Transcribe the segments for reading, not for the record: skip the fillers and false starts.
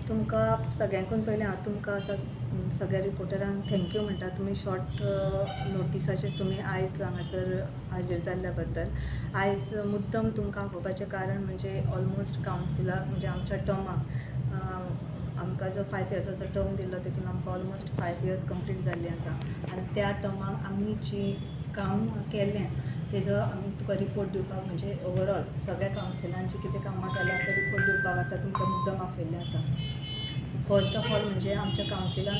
तुमकां सगळ्यांकून पयलीं हांव तुमकां सगळ्या रिपोर्टरांक थँक्यू म्हणटा. तुमी शॉर्ट नोटिसाचेर तुमी आयज हांगासर हाजीर जाल्ल्या बद्दल. आयज मुद्दम तुमकां आपोवपाचें कारण म्हणजे ऑलमोस्ट कावन्सिलाक म्हणजे आमच्या टर्माक आमकां जो 5 इयर्साचो टर्म दिल्लो तितून आमकां ऑलमोस्ट 5 इयर्स कंप्लीट जाल्लीं आसा. आनी त्या टर्माक आमी जी काम केलें तेजो आमी तुका रिपोर्ट दिवपाक म्हणजे ओवरऑल सगळ्या कावन्सिलान जी कितें कामां केल्यां ते रिपोर्ट दिवपाक आतां तुमकां मुद्दम आपयल्लें आसा. फर्स्ट ऑफ ऑल म्हणजे आमच्या कावन्सिलान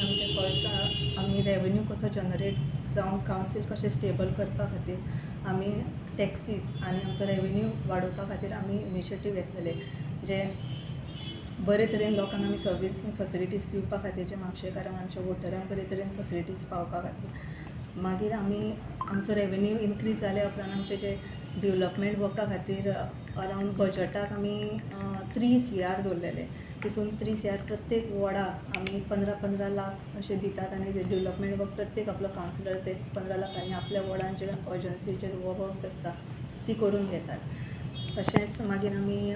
आमी रेवेन्यू कसो जनरेट जावन कावन्सील कशें स्टेबल करपा खातीर आमी टॅक्सीस आनी आमचो रेवेन्यू वाडोवपा खातीर आमी इनिशिएटीव घेतलेले जे बरे तरेन लोकांक आमी सर्वीस फेसिलिटीज दिवपा खातीर जे म्हापशेकारांक आमच्या वोटरांक बरे तरेन फेसिलिटीज पावपा खातीर. मागीर आमी आमचो रेवेन्यू इनक्रीज जाल्या उपरांत आमचे जे डेवलपमेंट वर्का खातीर अरावंड बजटाक आमी 3 CR दवरलेले. तितून 3 CR प्रत्येक वॉर्डाक आमी 15-15 लाख अशे दितात आनी डेवलपमेंट वर्क प्रत्येक आपलो कावन्सिलर ते 15 लाखांनी आपल्या वॉर्डान जे अर्जन्सीचे वर्क्स आसता ती करून घेतात. तशेंच मागीर आमी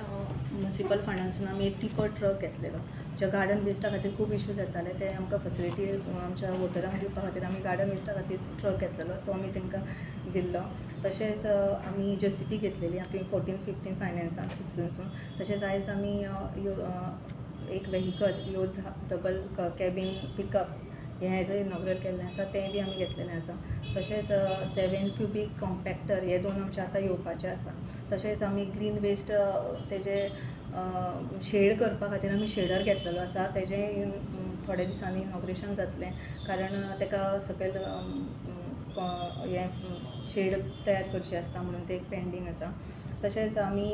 म्युनिसिपल फंडांसून आमी एक टिपर ट्रक घेतलेलो. जे गार्डन वेस्टा खातीर खूब इश्यूज येताले ते आमकां फेसिलिटी आमच्या वोटरांक दिवपा खातीर आमी गार्डन वेस्टा खातीर ट्रक घेतलेलो तो आमी तांकां दिल्लो. तशेंच आमी JCB घेतलेली आमी 14-15 फायनान्सान तितूनसून. तशेंच आयज आमी एक वेहिकल योद्ध डबल कॅबीन पिकअप हेजो इनॉग्रेट केल्लें आसा तें बी आमी घेतलेलें आसा. तशेंच 7 क्यूबिक कॉम्पॅक्टर हे 2 आमचे आतां येवपाचे आसा. तशेंच आमी ग्रीन वेस्ट तेजे शेड करपा खातीर आमी शेडर घेतलेलो आसा. तेजें थोड्या दिसांनी इनॉग्रेशन जातलें कारण तेका सकयल हें शेड तयार करची आसता म्हणून तें एक पेंडींग आसा. तशेंच आमी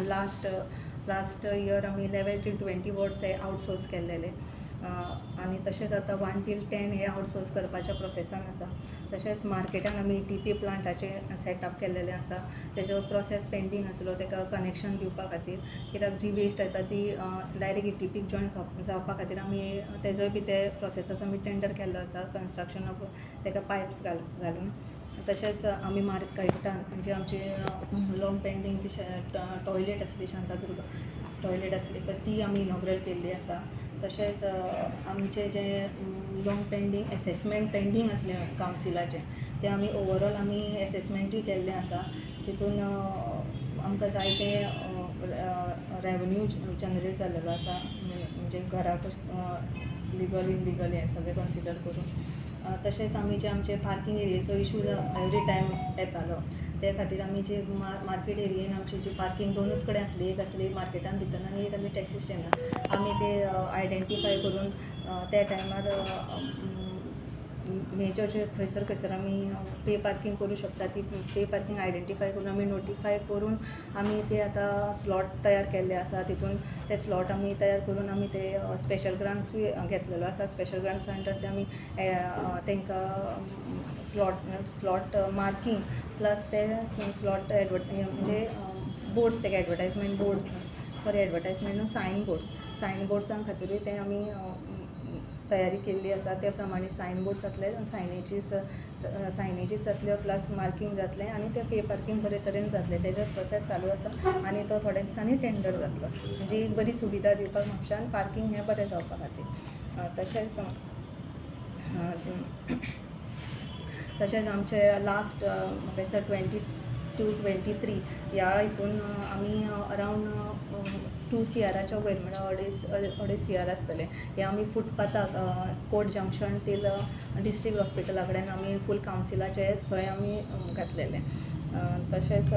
लास्ट इयर आमी 11 till 20 वॉर्ड्स हे आवटसोर्स केल्लेले आनी तशेंच आतां 1 till 10 हे आवटसोर्स करपाच्या प्रोसेसान आसा. तशेंच मार्केटान आमी TP प्लांटाचे सेटअप केल्लेले आसा. तेजो प्रोसेस पेंडींग आसलो ताका कनेक्शन दिवपा खातीर कित्याक जी वेस्ट येता ती डायरेक्ट ETPक जॉयन जावपा खातीर आमी तेजोय बी ते प्रोसेसाचो आमी टेंडर केल्लो आसा कन्स्ट्रक्शन ऑफ ताका पायप्स घालून. तशेंच आमी मार्केटान म्हणजे आमची लॉंग पेंडींग ती टॉयलेट आसली शांतादुर्गा टॉयलेट आसली पळय ती आमी इनॉग्रेट केल्ली आसा. तशेंच आमचे जे लॉंग पेंडींग एसेसमेंट पेंडींग आसलें कावन्सिलाचें तें आमी ओवरऑल आमी एसेसमेंटूय केल्लें आसा. तितून आमकां जायते रेवेन्यू जनरेट जाल्लेलो आसा म्हणजे घराक लिगल इनलिगल हें सगळें कन्सिडर करून. तशेंच आमी जे आमचे पार्किंग एरियेचो इशू एवरी टायम येतालो ते खातीर आमी जे मार्केट एरियेन आमची जी पार्किंग दोनूच कडेन आसली एक आसली मार्केटान भितर आनी एक आसली टॅक्सी स्टँडार आमी ते आयडेंटिफाय करून त्या टायमार मेजर जे खंयसर आमी पे पार्किंग करूं शकता ती पे पार्किंग आयडेंटिफाय करून आमी नोटिफाय करून आमी ते आतां स्लॉट तयार केल्ले आसा. तितून ते स्लॉट आमी तयार करून आमी ते स्पेशल ग्रांट्सूय घेतलेलो आसा. स्पेशल ग्रांट्स अंडर ते आमी तांकां स्लॉट मार्कींग प्लस ते स्लॉट म्हणजे बोर्ड्स ते एडवर्टायजमेंट बोर्ड्स सायन बोर्ड्सां खातीरूय ते आमी तयारी केल्ली आसा. त्या प्रमाणे सायन बोर्ड्स जातले सायनेजीस जातल्यो प्लस मार्कींग जातलें आनी ते पे पार्किंग बरे तरेन जातलें तेजो प्रोसेस चालू आसा आनी तो थोड्या दिसांनी टेंडर जातलो म्हणजे एक बरी सुविधा दिवपाक म्हापशान पार्किंग हें बरें जावपा खातीर. तशेंच आमचे लास्ट म्हाका दिसता 2022-23 ह्या हितून आमी अरावंड 2 CRच्या वयर म्हळ्यार 2.5 CR आसतले हे आमी फुटपाथाक कोर्ट जंक्शन टील डिस्ट्रिक्ट हॉस्पिटला कडेन आमी फूल कावन्सिलाचे थंय आमी घातलेले. तशेंच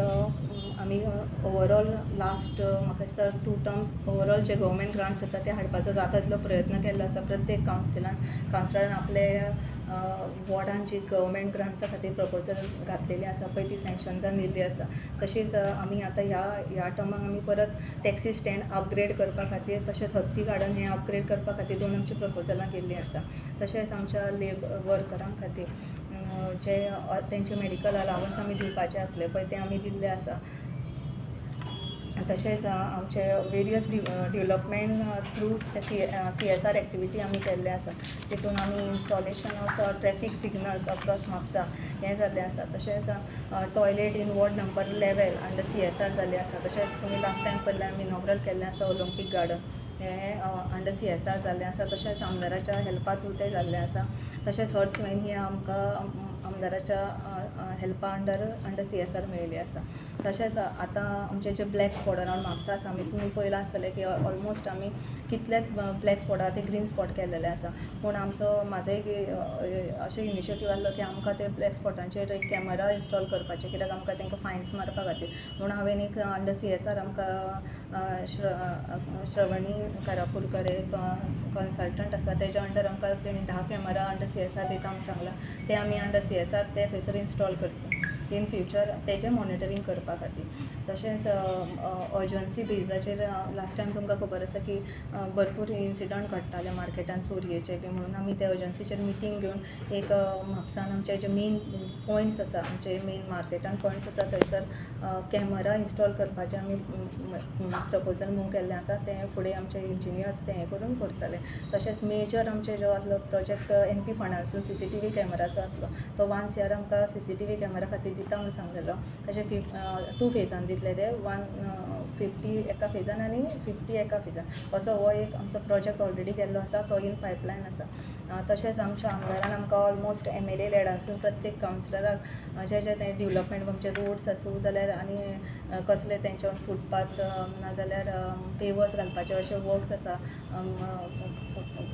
आमी ओवरऑल लास्ट म्हाका दिसता 2 टर्म्स ओवरऑल जे गव्हर्मेंट ग्रांट्स येता ते हाडपाचो जाता तितलो प्रयत्न केल्लो आसा. प्रत्येक कावन्सिलरान आपले वॉर्डान जी गव्हर्मेंट ग्रांट्सा खातीर प्रपोजल घातलेली आसा पळय ती सँक्शन जावन येयल्ली आसा. तशीच आमी आतां ह्या टर्माक आमी परत टॅक्सी स्टँड अपग्रेड करपा खातीर तशेंच हत्ती गार्डन हें अपग्रेड करपा खातीर 2 आमची प्रपोजलां केल्लीं आसा. तशेंच आमच्या वर्करां खातीर जे तेंचे मेडिकल अलावन्स आमी दिवपाचे आसले पळय ते आमी दिल्ले आसा. तशेंच आमचे various development through CSR activity आमी केल्ले आसा. तितून आमी installation of traffic signals across Mapusa हें जाल्लें आसा. तशेंच toilet in ward number 11 under CSR जाल्लें आसा. तशेंच तुमी लास्ट टायम पयलें आमी इनॉग्रल केल्लें आसा ऑलिंपीक गार्डन हे अंडर CSR जाल्लें आसा, तशेंच आमदाराच्या हेल्पा थ्रू तें जाल्लें आसा. तशेंच हर्ट्समॅन ही आमकां आमदाराच्या हेल्पा अंडर CSR मेळिल्ली आसा. तशेंच आतां आमचे जे ब्लॅक स्पॉट अरावंड म्हापसा आसा, आमी तुमी पळयलां आसतलें की ऑलमोस्ट आमी कितलेच ब्लॅक स्पॉटा ते ग्रीन स्पॉट केल्लेले आसा. पूण म्हाजो एक अशें इनिशिएटीव आसलो की आमकां ते ब्लॅक स्पॉटांचेर एक कॅमेरा इन्स्टॉल करपाचे, कित्याक आमकां तांकां फायन्स मारपा खातीर. म्हणून हांवें एक अंडर CSR आमकां श्रवणी कारापुरकर एक कन्सल्टंट आसा, तेज्या अंडर आमकां तेणी 10 कॅमेरा अंडर CSR दिता म्हणून सांगला. ते आमी अंडर CSR ते थंयसर इन्स्टॉल करता इन फ्युचर तेजें मॉनिटरींग करपा खातीर. तशेंच अर्जन्सी बेजाचेर लास्ट टायम तुमकां खबर आसा की भरपूर इन्सिडंट घडटाले मार्केटान चोरयेचे बी, म्हणून आमी त्या अर्जन्सीचेर मिटींग घेवन एक म्हापसान आमचे जे मेन पॉयंट्स आसा, आमचे मेन मार्केटान पॉयंट्स आसा थंयसर कॅमेरा इन्स्टॉल करपाचें आमी प्रपोजल मूव केल्लें आसा. तें फुडें आमचे इंजिनियर्स तें हें करून करतले. तशेंच मेजर आमचे जो आसलो प्रोजेक्ट NP फंडांतसून CCTV कॅमेराचो आसलो, तो 1 CR आमकां CCTV कॅमेरा खातीर दिता म्हणून सांगलेलो. तशें 2 फेजान दितले ते, 150 एका फेजान आनी 50 एका फेजान. असो हो एक आमचो प्रोजेक्ट ऑलरेडी केल्लो आसा, तो इन पायपलायन आसा. तशेंच आमच्या आमदारान आमकां ऑलमोस्ट MLA लेडासून प्रत्येक कावन्सिलराक जे ते डेवलपमेंट आमचे रोड्स आसूं जाल्यार आनी कसले तेंचे फुटपाथ नाजाल्यार पेवर्स घालपाचे अशे वर्क्स आसा,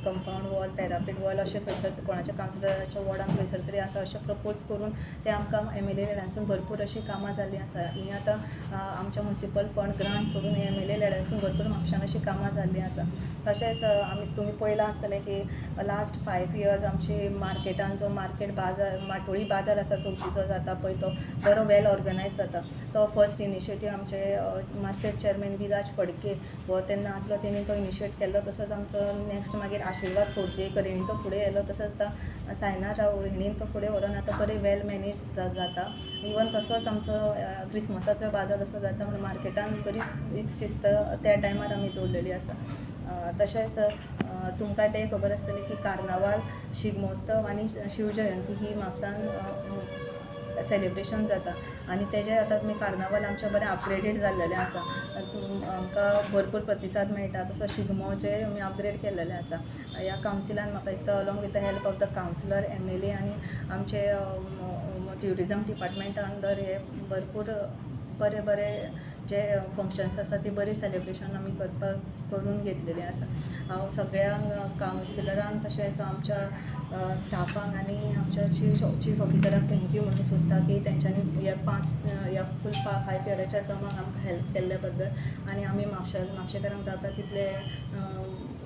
कंपाउंड वॉल, पॅरापीट वॉल अशें खंयसर कोणाच्या कावन्सिलराच्या वॉर्डान खंयसर तरी आसा अशें प्रपोज करून ते आमकां MLA लेडासून भरपूर अशीं कामां जाल्लीं आसा. ही आतां आमच्या म्युनिसिपल फंड ग्रांट सोडून MLA लेडासून भरपूर म्हापशान अशीं कामां जाल्लीं आसा. तशेंच तुमी पळयलां आसतलें की लास्ट 5 इयर्स आमचे मार्केटान जो मार्केट बाजार माटोळी बाजार आसा चवथीचो जाता पळय, तो बरो वेल ऑर्गनायज जाता. तो फर्स्ट इनिशिएटीव आमचे मार्केट चेअरमॅन विराज फडके हो तेन्ना आसलो, तेणी तो इनिशिएट केल्लो. तसोच आमचो नेक्स्ट मागीर आशिर्वाद खोर्जेकर हेणी तो फुडें येयलो. तसोच आतां सायना राव हेणी तो फुडें व्हरोन आतां बरें वेल मॅनेज जाता. इवन तसोच आमचो क्रिसमसाचो बाजार असो जाता म्हणून मार्केटान बरी शिस्त त्या टायमार आमी दवरलेली आसा. तशेंच तुमकां तें खबर आसतलें की कार्नावाल, शिगमोत्सव आनी शिवजयंती ही म्हापसान सेलिब्रेशन जाता. आनी तेजे आतां तुमी कार्नावाल आमचें बरें अपग्रेडेड जाल्लेलें आसा, आमकां भरपूर प्रतिसाद मेळटा. तसो शिगमोचें आमी अपग्रेड केल्लेलें आसा. ह्या कावन्सिलान म्हाका दिसता along with the help of the councillor, MLA आनी आमचे ट्युरिजम डिपार्टमेंटा अंडर हे भरपूर बरे जे फंक्शन्स आसा ती बरी सेलिब्रेशन आमी करून घेतलेली आसा. हांव सगळ्यांक कावन्सिलरांक तशेंच आमच्या स्टाफांक आनी आमच्या चीफ ऑफिसरांक थँक्यू म्हणून सोदता की तेंच्यांनी ह्या फूल 5 इयराच्या टर्माक आमकां हेल्प केल्ले बद्दल. आनी आमी म्हापशेकारांक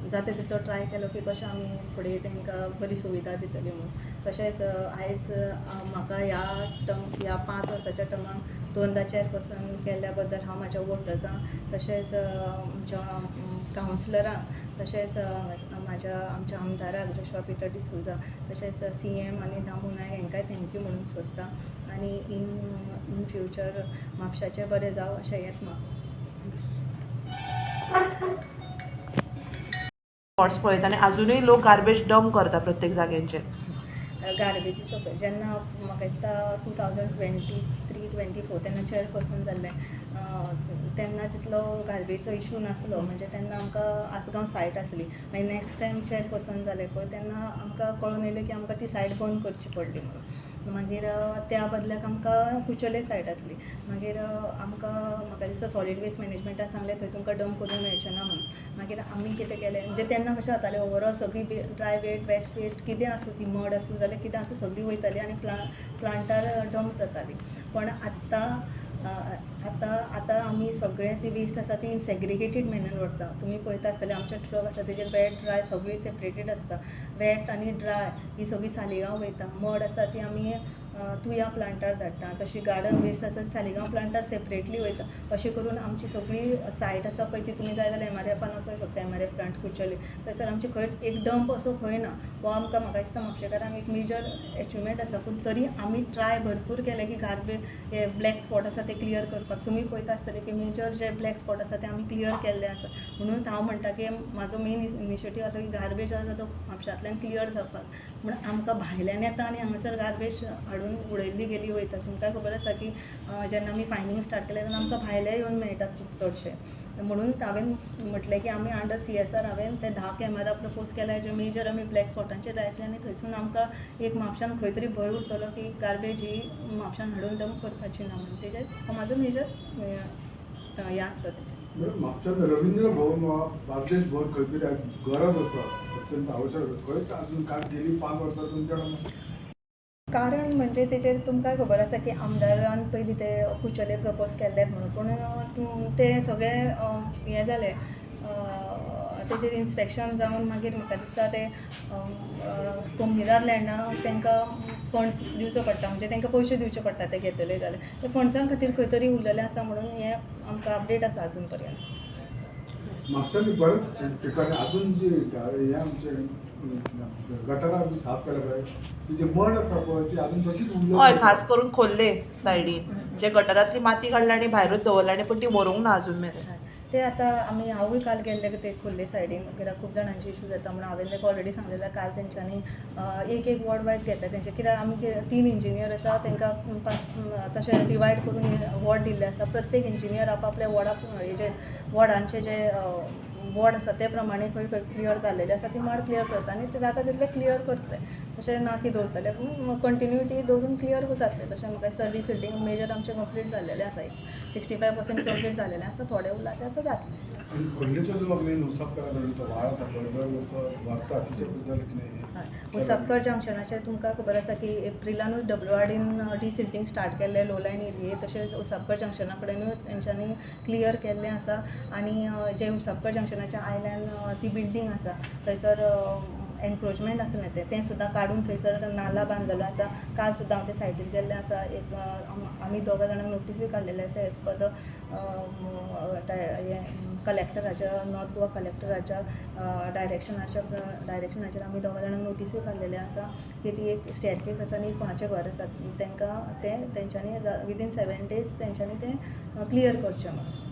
जाता तितलो ट्राय केलो की कशें आमी फुडें तांकां बरी सुविधा दितली म्हणून. तशेंच आयज म्हाका ह्या 5 वर्साच्या टर्माक 2दा चॅरपर्सन केल्ल्या बद्दल हांव म्हाज्या वोटर्सांक तशेंच आमच्या कावन्सिलरांक तशेंच आमच्या आमदाराक जोशुआ पीटर डिसूजा तशेंच CM आनी दामू नायक हेंकांय थँक्यू म्हणून सोदता. आनी इन फ्युचर म्हापशाचें बरें जावं अशें हेंच स्पॉट्स पळयता आनी आजुनूय लोक गार्बेज डंप करता प्रत्येक जाग्यांचेर. गार्बेजीचो पळय जेन्ना म्हाका दिसता 2023-24 तेन्ना चॅरपर्सन जाल्लें, तेन्ना तितलो गार्बेजचो इशू नासलो. म्हणजे तेन्ना आमकां आसगांव सायट आसली. मागीर नेक्स्ट टायम चॅरपर्सन जालें पळय तेन्ना आमकां कळून येयलें की आमकां ती सायट बंद करची पडली म्हणून. मागीर त्या बदल्याक आमकां कुचोले सायट आसली. मागीर म्हाका दिसता सॉलीड वेस्ट मॅनेजमेंटान सांगलें थंय तुमकां डंप करूंक मेळचें ना म्हणून. मागीर आमी कितें केलें म्हणजे तेन्ना कशें जातालें ओवरऑल सगळी ड्राय वेस्ट कितें आसूं, ती मड आसूं जाल्यार कितें आसूं सगळी वयताली आनी प्लांटार डंप जाताली. पण आतां आमी सगळें ती वेस्ट आसा ती इन सेग्रिगेटेड मॅनर व्हरता. तुमी पळयता आसतलें आमचे ट्रक आसा तेजेर वेट ड्राय सगळी सेपरेटेड आसता. वेट आनी ड्राय ही सगळी सालिगांव वयता. मड आसा ती आमी तुया प्लांटार धाडटा. तशी गार्डन वेस्ट आसा ती सालिगांव प्लांटार सेपरेटली वयता. अशें करून आमची सगळी सायट आसा पळय ती तुमी जाय जाल्यार MRFान वचूंक शकता. MRF प्लांट कुचोले थंयसर आमचे खंय एक डंप असो खंय ना. हो आमकां म्हाका दिसता म्हापशेकारांक एक मेजर अचिवमेंट आसा. पूण तरी आमी ट्राय भरपूर केलें की गार्बेज हे ब्लॅक स्पॉट आसा ते क्लियर करपाक. तुमी पळयता आसतलें की मेजर जे ब्लॅक स्पॉट आसा ते आमी क्लियर केल्ले आसा. म्हणून हांव म्हणटा की म्हाजो मेन इनिशिएटीव आसा की गार्बेज आसा तो म्हापशांतल्यान क्लियर जावपाक. पूण आमकां भायल्यान येता आनी हांगासर गार्बेज हाडून उडयल्ली गेली वयता. तुमकां खबर आसा की जेन्ना आमी फायनींग स्टार्ट केलें तेन्ना आमकां भायले येवन मेळटात खूब चडशे. म्हणून हांवें म्हटलें की आमी अंडर CSR हांवें ते 10 कॅमेरा प्रपोज केला जे मेजर आमी ब्लॅक स्पॉटांचेर लायतले आनी थंयसून आमकां एक म्हापशान खंय तरी भंय उरतलो की गार्बेज ही म्हापशान हाडून डंप करपाची ना म्हणून तेजेर हो म्हाजो मेजर हें आसलो तेजेर. म्हापशान रवींद्र भवन वा बार्देश भवन खंय तरी गरज आसा अत्यंत आवश्यक आसा खंय अजून काय गेली 5 वर्सां तुमच्या कारण म्हणजे तेजेर तुमकां खबर आसा की आमदारान पयलीं ते कुचले प्रपोज केल्ले म्हणून पूण ते सगळे हें जालें तेजेर इन्स्पेक्शन जावन मागीर म्हाका दिसता ते कंपनीरात लँडा तांकां फंड्स दिवचो पडटा म्हणजे तांकां पयशे दिवचे पडटा ते घेतले जाल्यार ते फंड्सां खातीर खंय तरी उरलेलें आसा म्हणून हें आमकां अपडेट आसा अजून पर्यंत. म्हापशान बरेच ठिकाणी अजून जे हे आमचे गटारां बी साफ केल्या पळय ती जी मड आसा पळय ती अजून तशीच हय उरली खास करून खोल्ले सायडीन जे गटारांतली माती काडली आनी भायरूच दवरला पण ती व्हरूंक ना अजून मेरेन. ते आतां आमी हांवूय काल गेल्ले ते खोर्ले सायडीन कित्याक खूब जाणांचे इशू जाता म्हणून हांवें ताका ऑलरेडी सांगलेलें काल तेंच्यांनी एक वॉर्ड वायज घेतला तेंचे कित्याक आमी 3 इंजिनियर आसा तांकां तशें डिवायड करून वॉर्ड दिल्ले आसा प्रत्येक इंजिनियर आपल्या वॉर्डांचे जे वॉर्ड आसा ते प्रमाणे खंय खंय क्लियर जाल्लेले आसा ती माड क्लियर करता आनी ते जाता तितले क्लियर करतले तशें ना की दवरतले पूण कंटिन्युटी दवरून क्लियर जातले तशें म्हाका दिसता रिसिल्डिंग मेजर आमचे कंप्लीट जाल्लेले आसा 65% कंप्लीट जाल्लेले आसा थोडे उरला ते आतां जातले. आणि खोर्लेचो जो मेन उसापकर तो व्हाळ आसा पळय व्हरता तिचे बद्दल कितें उसापकर जंक्शनाचेर तुमकां खबर आसा की एप्रिलानूच WRDन डिसिल्टिंग स्टार्ट केल्लें लो लायन एरिये तशेंच उसापकर जंक्शना कडेनूय तेंच्यांनी क्लियर केल्लें आसा आनी जे उसापकर जंक्शनाच्या आयल्यान ती बिल्डींग आसा थंयसर एनक्रोचमेंट आसा न्ही तें सुद्दां काडून थंयसर नाला बांदलेलो आसा काल सुद्दां हांव ते सायटीर गेल्लें आसा एक आमी दोगां जाणांक नोटीसूय काडलेली आसा एज पर द कलेक्टराच्या नॉर्थ गोवा कलेक्टराच्या डायरेक्शनाचेर आमी दोगां जाणांक नोटीसूय काडलेले आसा की ती एक स्टेरकेस आसा आनी एक कोणाचें घर आसा तांकां तेंच्यांनी विदीन 7 days तेंच्यांनी तें क्लियर करचें म्हणून.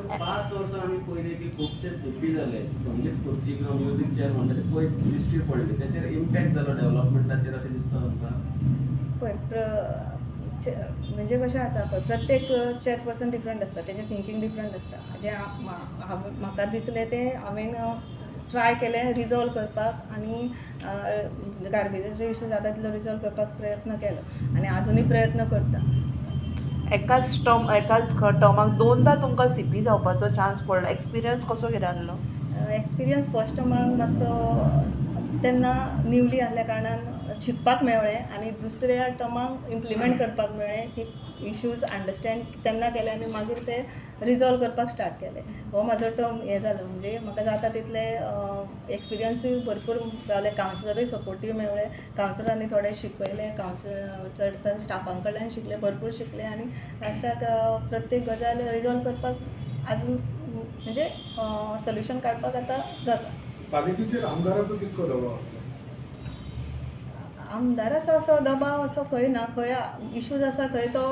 5 वर्सां आमी पयले की खुबशे सिटी जाले म्हणजे खुर्ची किंवा म्युजीक चेअर म्हणटा ते पळय हिस्ट्री पडली तेचेर इम्पॅक्ट जालो डेव्हलपमेंटाचेर अशें दिसता तुमकां. पळय म्हणजे कशें आसा पळय प्रत्येक चेअरपर्सन डिफरंट आसता तेजें थिंकींग डिफरंट आसता जें म्हाका दिसलें तें हांवें ट्राय केलें रिजॉल्व करपाक आनी गार्बेजाचो इशू जाता तितलो रिजॉल्व करपाक प्रयत्न केलो आनी आजुनूय प्रयत्न करता. एकाच टर्माक 2दा तुमकां CP जावपाचो चान्स पडलो एक्सपिरियन्स कसो कितें आसलो? एक्सपिरियन्स फर्स्ट टर्माक मातसो तेन्ना न्यूली आसल्या कारणान शिकपाक मेळ्ळें आनी दुसऱ्या टर्माक इम्प्लिमेंट करपाक मेळ्ळें की इश्यूज अंडरस्टँड तेन्ना केले आनी मागीर ते रिजॉल्व करपाक स्टार्ट केले. हो म्हाजो टर्म हें जालो म्हणजे म्हाका जाता तितले एक्सपिरियन्सूय भरपूर गावले कावन्सिलरूय सपोर्टीव मेळ्ळे कावन्सिलरांनी थोडे शिकयले चड स्टाफां कडल्यान शिकले भरपूर शिकले आनी लास्टाक प्रत्येक गजाल रिजॉल्व करपाक आजून म्हणजे सोल्युशन काडपाक आतां जाता. पालिकेचेर आमदाराचो कितको दबाव आमदाराचो असो दबाव असो खंय ना खंय इश्यूज आसा थंय तो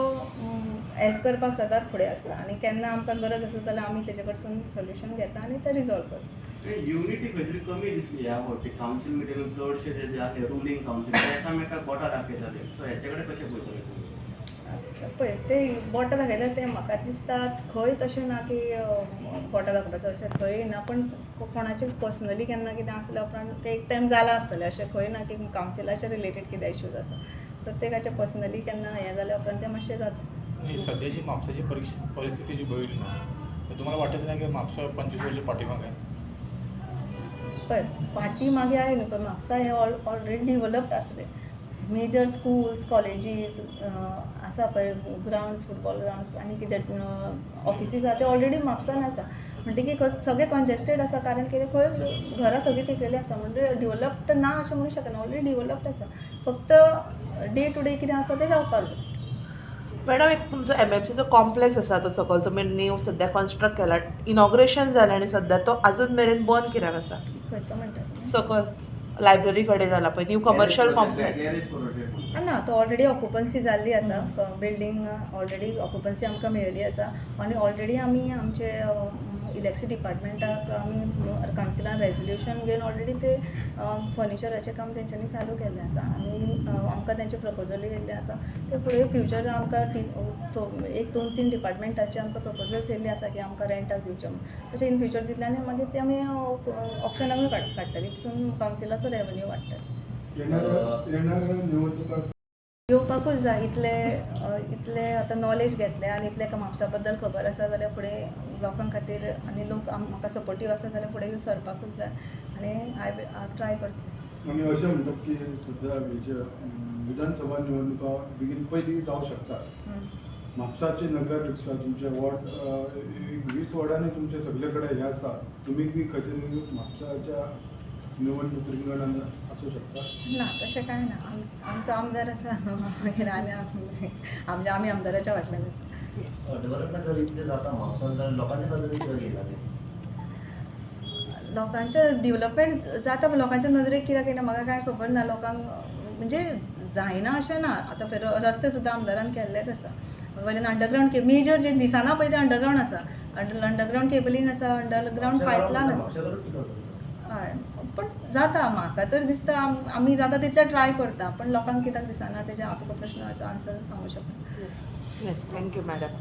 हेल्प करपाक सदांच फुडें आसता आनी केन्ना आमकां गरज आसा जाल्यार आमी तेजे कडसून सोल्युशन घेता आनी ते रिजॉल्व करता. युनिटी खंय तरी कमी दिसली ह्या फावटी कावन्सील मिटिंग चडशे जे आसले रुलींग कावन्सील एकामेकाक बोटां दाखयताले सो हेचे कडेन कशें पळयतले तुमी? पळय ते बोटां दाखयता ते म्हाका दिसता खंय तशें ना की बोटां दाखोवपाचो अशें खंय ना पण कोणाचें पर्सनली केन्ना कितें आसल्या उपरांत ते एक टायम जालां आसतलें अशें खंय ना की कावन्सिलाचे रिलेटेड कितें इश्यूज आसा प्रत्येकाचे पर्सनली केन्ना हें जाल्या उपरांत तें मातशें जाता. आणि सध्याची म्हापसाची परिस्थिती जी बघितली ना तर तुम्हाला वाटत नाही की म्हापसा 25 वर्ष पाठीमागे आहे? पळय पाठीमागे आहे न्ही पण म्हापसा हे ऑलरेडी डिवलप्ड आसले मेजर स्कूल्स कॉलेजीस आसा पळय ग्रावंड्स फुटबॉल ग्रावंड्स आनी कितें ऑफिसीस आसा ते ऑलरेडी म्हापसान आसा म्हणटकीर सगळे कॉन्जेस्टेड आसा कारण कितें खंय घरां सगळीं तिकलेली आसा म्हणजे डिवलप्ड ना अशें म्हणूं शकना ऑलरेडी डिवलप्ड आसा फक्त डे टू डे कितें आसा तें जावपाक जाय. मॅडम एक तुमचो MFCचो कॉम्प्लेक्स आसा तो सकलचो न्यू सद्या कन्स्ट्रक्ट केला इनॉग्रेशन जालें आनी सद्या तो आजून मेरेन बंद कित्याक आसा? खंयचो म्हणटा तुमी? सकल लायब्ररी कडेन जाला पळय न्यू कमर्शियल कॉम्प्लेक्स ना तो ऑलरेडी ऑक्युपन्सी जाल्ली आसा बिल्डींग ऑलरेडी ऑक्युपन्सी आमकां मेळ्ळी आसा आनी ऑलरेडी आमी आमचे इलेक्ट्रिसिटी डिपार्टमेंटाक आमी कावन्सिलान रेजोल्युशन घेवन ऑलरेडी ते फर्निचराचें काम तेंच्यांनी चालू केल्लें आसा आनी आमकां तेंचे प्रपोजल येयल्ले आसा ते फुडें फ्युचर आमकां 1-2-3 डिपार्टमेंटाचे आमकां प्रपोजल्स येयल्ले आसा की आमकां रेंटाक दिवचे म्हणून तशें इन फ्युचर दितले आनी मागीर ते आमी ऑप्शनाकूय काडटली तितून कावन्सिलाचो रेवन्यू वाडटलो. येणाऱ्या निवडणुकाक येवपाकूच जाय इतले आतां नॉलेज घेतले आनी इतले म्हापसा बद्दल खबर आसा जाल्यार फुडें लोकां खातीर आनी लोक म्हाका सपोर्टीव आसा जाल्यार फुडें येवन सरपाकूच जाय आनी हांव ट्राय करतलें. आनी अशें म्हणटात की सद्या हेचे विधानसभा निवडणुका बेगीन पयलीं जावं शकता. म्हापसाचे नगराध्यक्ष तुमचे वॉर्ड 20 वॉर्डांनी तुमचे सगळे कडेन हे आसा तुमी बी खंय तरी म्हापसाच्या निवडणूक रिंगणान आसूं शकता. ना तशें कांय ना आमचो आमदार आसा मागीर आमी आमदाराच्या फाटल्यान आसा. डेव्हलपमेंट जर इतलें जाता म्हापसान जाल्यार लोकांच्या नदरेक कितें येयला लोकांचें डिवलपमेंट जाता पूण लोकांच्या नजरेक कित्याक येना म्हाका कांय खबर ना. लोकांक म्हणजे जायना अशें ना. आतां पळय रस्ते सुद्दां आमदारान केल्लेच आसा. वयल्यान अंडरग्रावंड मेजर जे दिसना पळय ते अंडरग्रावंड आसा. अंडरग्रावंड केबलिंग आसा अंडरग्रावंड पायपलायन आसा. हय पण जाता म्हाका तर दिसता आमी जाता तितले ट्राय करता पण लोकांक कित्याक दिसना तेजे हांव तुका प्रश्नाचो आन्सर सांगूं शकना. Yes thank you madam.